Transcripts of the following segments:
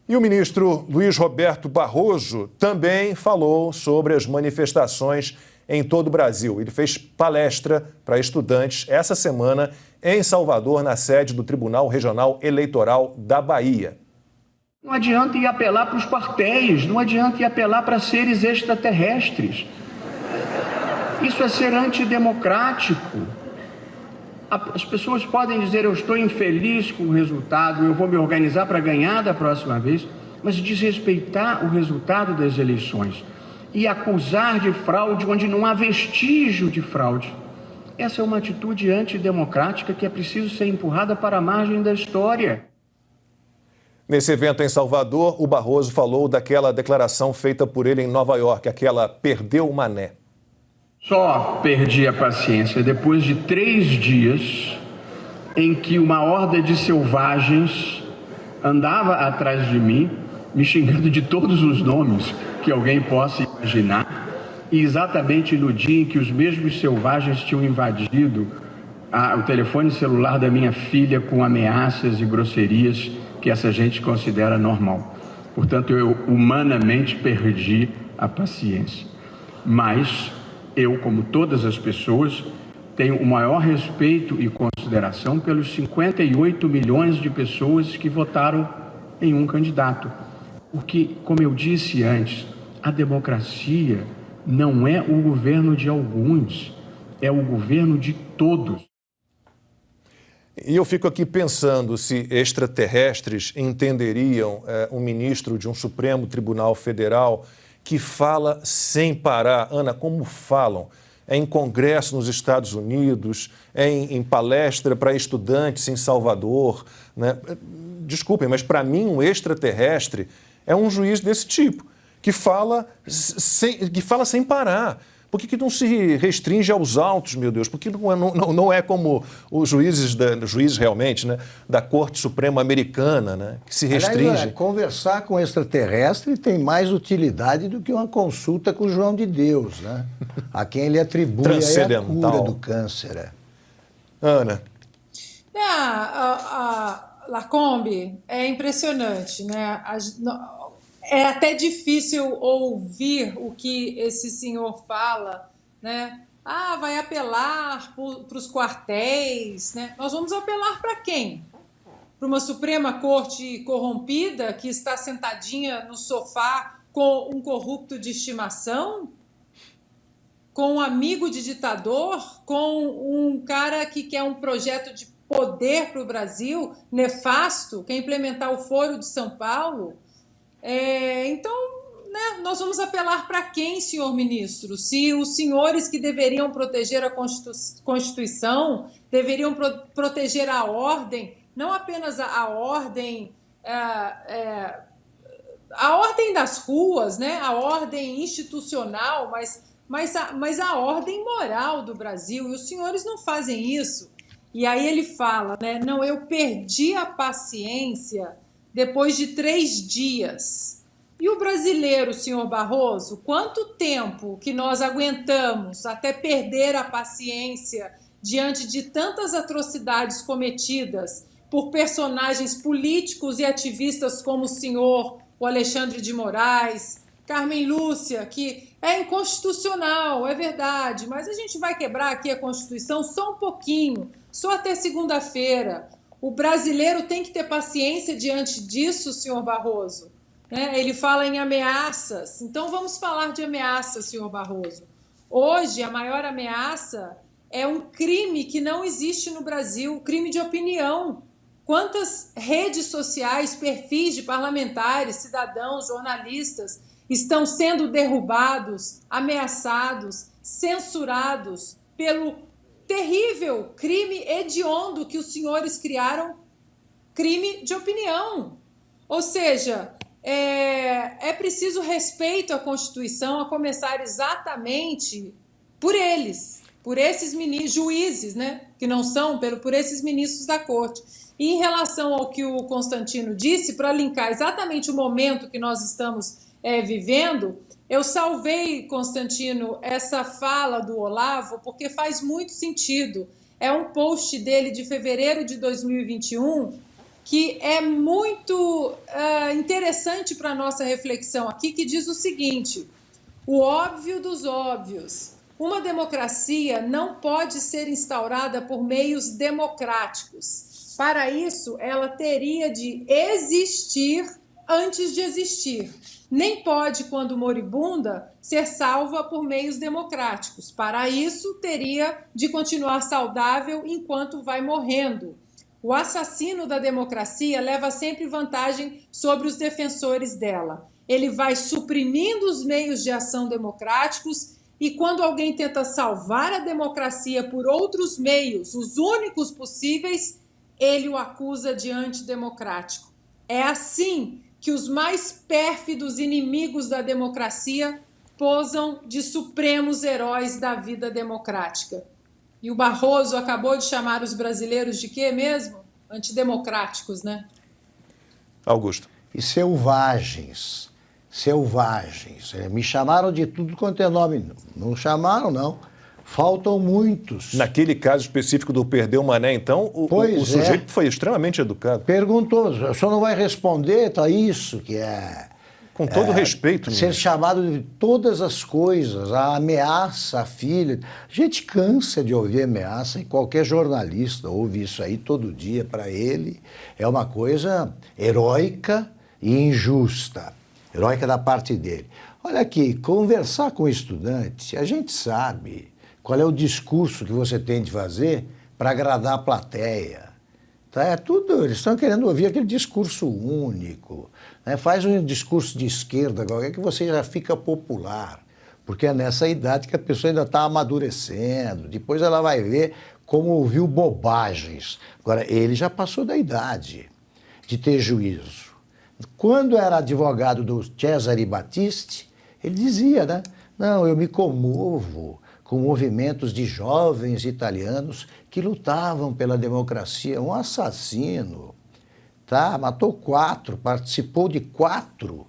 E o ministro Luiz Roberto Barroso também falou sobre as manifestações em todo o Brasil. Ele fez palestra para estudantes essa semana em Salvador, na sede do Tribunal Regional Eleitoral da Bahia. Não adianta ir apelar para os quartéis, não adianta ir apelar para seres extraterrestres. Isso é ser antidemocrático. As pessoas podem dizer, eu estou infeliz com o resultado, eu vou me organizar para ganhar da próxima vez, mas desrespeitar o resultado das eleições e acusar de fraude onde não há vestígio de fraude. Essa é uma atitude antidemocrática que é preciso ser empurrada para a margem da história. Nesse evento em Salvador, o Barroso falou daquela declaração feita por ele em Nova York, aquela perdeu o mané. Só perdi a paciência depois de 3 dias em que uma horda de selvagens andava atrás de mim, me xingando de todos os nomes que alguém possa imaginar, e exatamente no dia em que os mesmos selvagens tinham invadido o telefone celular da minha filha com ameaças e grosserias que essa gente considera normal. Portanto, eu humanamente perdi a paciência. Mas eu, como todas as pessoas, tenho o maior respeito e consideração pelos 58 milhões de pessoas que votaram em um candidato. Porque, como eu disse antes, a democracia não é o governo de alguns, é o governo de todos. E eu fico aqui pensando se extraterrestres entenderiam um ministro de um Supremo Tribunal Federal que fala sem parar. Ana, como falam? Em congresso nos Estados Unidos, em palestra para estudantes em Salvador, né? Desculpem, mas para mim um extraterrestre é um juiz desse tipo, que fala sem parar. Por que não se restringe aos autos, meu Deus? Porque não é como os juízes realmente, né, da Corte Suprema Americana, né, que se restringe. Aliás, conversar com extraterrestre tem mais utilidade do que uma consulta com João de Deus, né? A quem ele atribui a cura do câncer. Ana. Lacombe, é impressionante, né? É até difícil ouvir o que esse senhor fala, né? Vai apelar para os quartéis, né? Nós vamos apelar para quem? Para uma Suprema Corte corrompida que está sentadinha no sofá com um corrupto de estimação? Com um amigo de ditador? Com um cara que quer um projeto de poder para o Brasil, nefasto, quer implementar o Foro de São Paulo? Então, né, nós vamos apelar para quem, senhor ministro? Se os senhores que deveriam proteger a Constituição, deveriam proteger a ordem, não apenas a ordem das ruas, né, a ordem institucional, mas a ordem moral do Brasil, e os senhores não fazem isso. E aí ele fala, né, não, eu perdi a paciência depois de 3 dias. E o brasileiro, senhor Barroso, quanto tempo que nós aguentamos até perder a paciência diante de tantas atrocidades cometidas por personagens políticos e ativistas como o senhor, o Alexandre de Moraes, Carmen Lúcia, que é inconstitucional, é verdade, mas a gente vai quebrar aqui a Constituição só um pouquinho, só até segunda-feira. O brasileiro tem que ter paciência diante disso, senhor Barroso. Ele fala em ameaças. Então, vamos falar de ameaças, senhor Barroso. Hoje, a maior ameaça é um crime que não existe no Brasil, crime de opinião. Quantas redes sociais, perfis de parlamentares, cidadãos, jornalistas estão sendo derrubados, ameaçados, censurados pelo terrível crime hediondo que os senhores criaram, crime de opinião. Ou seja, é preciso respeito à Constituição, a começar exatamente por eles, por esses juízes, né, que não são, por esses ministros da Corte. E em relação ao que o Constantino disse, para linkar exatamente o momento que nós estamos vivendo, eu salvei, Constantino, essa fala do Olavo, porque faz muito sentido. É um post dele de fevereiro de 2021, que é muito interessante para a nossa reflexão aqui, que diz o seguinte: o óbvio dos óbvios. Uma democracia não pode ser instaurada por meios democráticos. Para isso, ela teria de existir antes de existir. Nem pode, quando moribunda, ser salva por meios democráticos. Para isso, teria de continuar saudável enquanto vai morrendo. O assassino da democracia leva sempre vantagem sobre os defensores dela. Ele vai suprimindo os meios de ação democráticos e quando alguém tenta salvar a democracia por outros meios, os únicos possíveis, ele o acusa de antidemocrático. É assim que os mais pérfidos inimigos da democracia posam de supremos heróis da vida democrática. E o Barroso acabou de chamar os brasileiros de quê mesmo? Antidemocráticos, né? Augusto. E selvagens. Selvagens. Me chamaram de tudo quanto é nome. Não chamaram, não. Faltam muitos. Naquele caso específico do Perdeu Mané, então, o sujeito foi extremamente educado. Perguntou, o senhor não vai responder? Tá isso que é... Com todo respeito. Ser chamado de todas as coisas, a ameaça à filha. A gente cansa de ouvir ameaça, e qualquer jornalista ouve isso aí todo dia. Para ele é uma coisa heróica e injusta. Heróica da parte dele. Olha aqui, conversar com o estudante, a gente sabe qual é o discurso que você tem de fazer para agradar a plateia. Tá? É tudo, eles estão querendo ouvir aquele discurso único. Né? Faz um discurso de esquerda qualquer que você já fica popular. Porque é nessa idade que a pessoa ainda está amadurecendo. Depois ela vai ver como ouviu bobagens. Agora, ele já passou da idade de ter juízo. Quando era advogado do Cesare Battisti, ele dizia, né? Não, eu me comovo com movimentos de jovens italianos que lutavam pela democracia. Um assassino, tá? Matou 4, participou de 4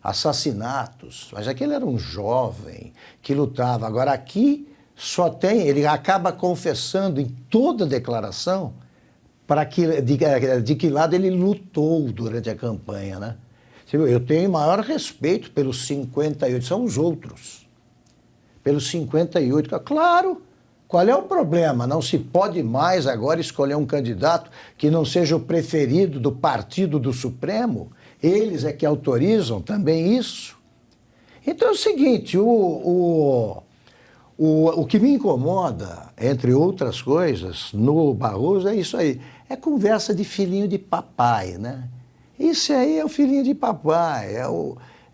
assassinatos. Mas aquele era um jovem que lutava. Agora aqui só tem, ele acaba confessando em toda a declaração de que lado ele lutou durante a campanha, né? Eu tenho maior respeito pelos 58, são os outros. Pelos 58, claro, qual é o problema? Não se pode mais agora escolher um candidato que não seja o preferido do partido do Supremo? Eles é que autorizam também isso? Então é o seguinte, o que me incomoda, entre outras coisas, no Barroso é isso aí. É conversa de filhinho de papai, né? Isso aí é o filhinho de papai,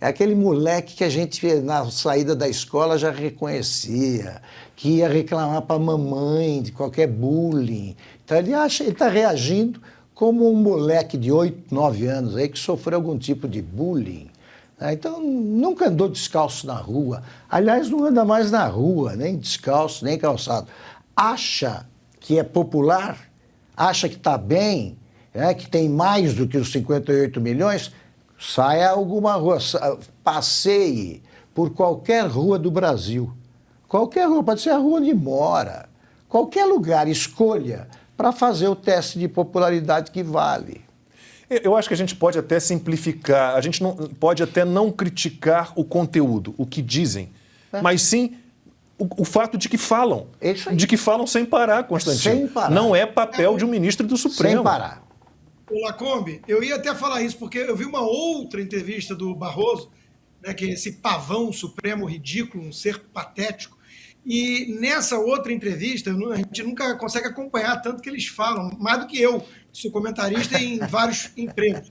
é aquele moleque que a gente, na saída da escola, já reconhecia, que ia reclamar para a mamãe de qualquer bullying. Então ele está reagindo como um moleque de 8, 9 anos aí que sofreu algum tipo de bullying. Então, nunca andou descalço na rua. Aliás, não anda mais na rua, nem descalço, nem calçado. Acha que é popular, acha que está bem, que tem mais do que os 58 milhões, saia a alguma rua, passeie por qualquer rua do Brasil. Qualquer rua, pode ser a rua onde mora. Qualquer lugar, escolha para fazer o teste de popularidade que vale. Eu acho que a gente pode até simplificar, a gente não, pode até não criticar o conteúdo, o que dizem, mas sim o fato de que falam. De que falam sem parar, Constantino. Sem parar. Não é papel de um ministro do Supremo. Sem parar. Ô Lacombe, eu ia até falar isso, porque eu vi uma outra entrevista do Barroso, né, que é esse pavão supremo ridículo, um ser patético, e nessa outra entrevista, a gente nunca consegue acompanhar tanto que eles falam, mais do que eu, sou comentarista em vários empregos.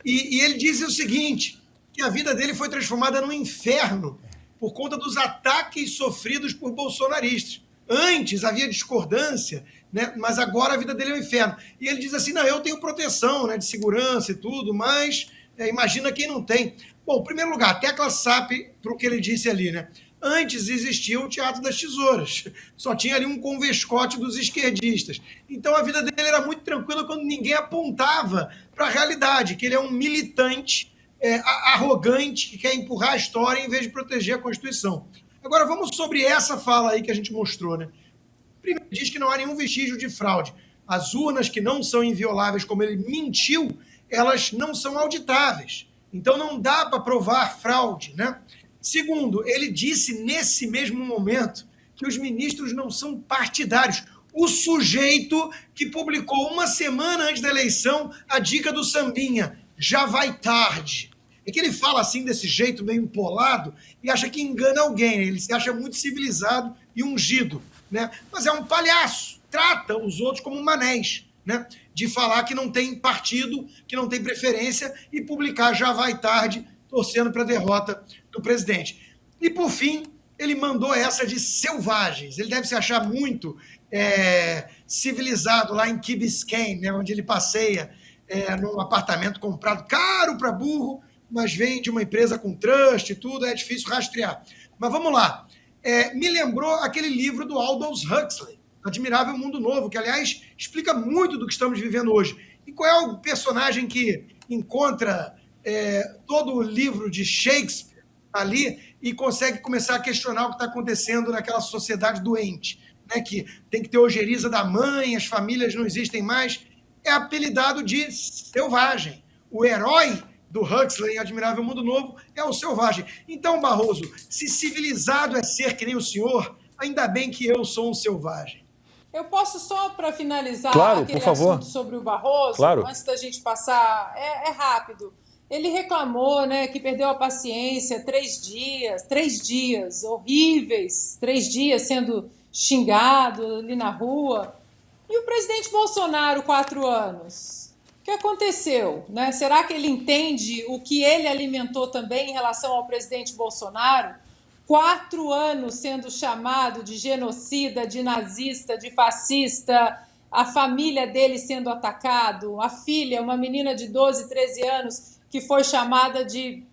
E ele diz o seguinte, que a vida dele foi transformada num inferno por conta dos ataques sofridos por bolsonaristas. Antes havia discordância, né, mas agora a vida dele é um inferno. E ele diz assim, não, eu tenho proteção, né, de segurança e tudo, mas imagina quem não tem. Bom, em primeiro lugar, a tecla SAP, para o que ele disse ali, né? Antes existia o Teatro das Tesouras, só tinha ali um convescote dos esquerdistas. Então a vida dele era muito tranquila quando ninguém apontava para a realidade, que ele é um militante arrogante que quer empurrar a história em vez de proteger a Constituição. Agora vamos sobre essa fala aí que a gente mostrou, né? Primeiro, diz que não há nenhum vestígio de fraude. as urnas que não são invioláveis, como ele mentiu, elas não são auditáveis. Então não dá para provar fraude, né? Segundo, ele disse nesse mesmo momento que os ministros não são partidários. O sujeito que publicou uma semana antes da eleição a dica do sambinha, já vai tarde. É que ele fala assim desse jeito meio empolado e acha que engana alguém, ele se acha muito civilizado e ungido, né? Mas é um palhaço, trata os outros como manés, né? De falar que não tem partido, que não tem preferência e publicar já vai tarde, torcendo para a derrota do presidente. E, por fim, ele mandou essa de selvagens. Ele deve se achar muito civilizado lá em Key Biscayne, né, onde ele passeia num apartamento comprado caro para burro, mas vem de uma empresa com trust e tudo, é difícil rastrear. Mas vamos lá. Me lembrou aquele livro do Aldous Huxley, Admirável Mundo Novo, que, aliás, explica muito do que estamos vivendo hoje. E qual é o personagem que encontra todo o livro de Shakespeare ali e consegue começar a questionar o que está acontecendo naquela sociedade doente, né, que tem que ter ojeriza da mãe, as famílias não existem mais, é apelidado de selvagem. O herói do Huxley em Admirável Mundo Novo é o selvagem. Então, Barroso, se civilizado é ser que nem o senhor, ainda bem que eu sou um selvagem. Eu posso só, para finalizar, claro, aquele por favor. assunto sobre o Barroso, claro. Antes da gente passar, é rápido. Ele reclamou, né, que perdeu a paciência 3 dias horríveis, 3 dias sendo xingado ali na rua. E o presidente Bolsonaro, 4 anos? O que aconteceu, né? Será que ele entende o que ele alimentou também em relação ao presidente Bolsonaro? 4 anos sendo chamado de genocida, de nazista, de fascista, a família dele sendo atacado, a filha, uma menina de 12, 13 anos, que foi chamada de,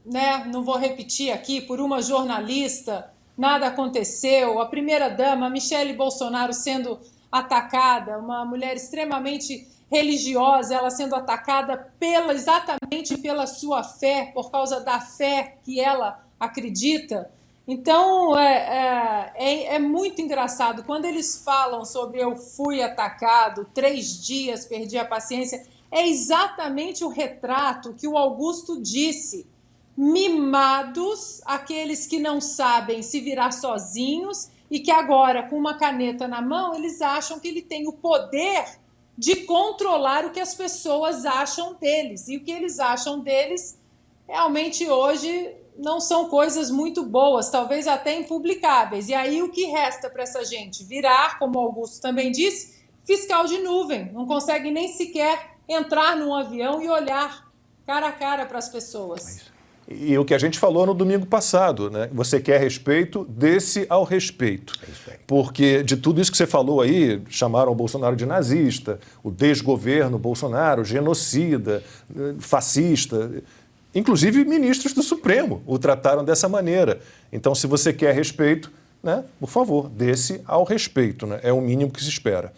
né, não vou repetir aqui, por uma jornalista, nada aconteceu, a primeira-dama, Michele Bolsonaro, sendo atacada, uma mulher extremamente religiosa, ela sendo atacada exatamente pela sua fé, por causa da fé que ela acredita. Então, é muito engraçado. Quando eles falam sobre eu fui atacado, 3 dias, perdi a paciência, é exatamente o retrato que o Augusto disse. Mimados, aqueles que não sabem se virar sozinhos e que agora, com uma caneta na mão, eles acham que ele tem o poder de controlar o que as pessoas acham deles. E o que eles acham deles, realmente, hoje, não são coisas muito boas, talvez até impublicáveis. E aí o que resta para essa gente? Virar, como o Augusto também disse, fiscal de nuvem. Não consegue nem sequer entrar num avião e olhar cara a cara para as pessoas. E o que a gente falou no domingo passado, né? Você quer respeito, dê-se ao respeito. Porque de tudo isso que você falou aí, chamaram o Bolsonaro de nazista, o desgoverno Bolsonaro, genocida, fascista. Inclusive ministros do Supremo o trataram dessa maneira. Então, se você quer respeito, né, por favor, dê-se ao respeito, né? É o mínimo que se espera.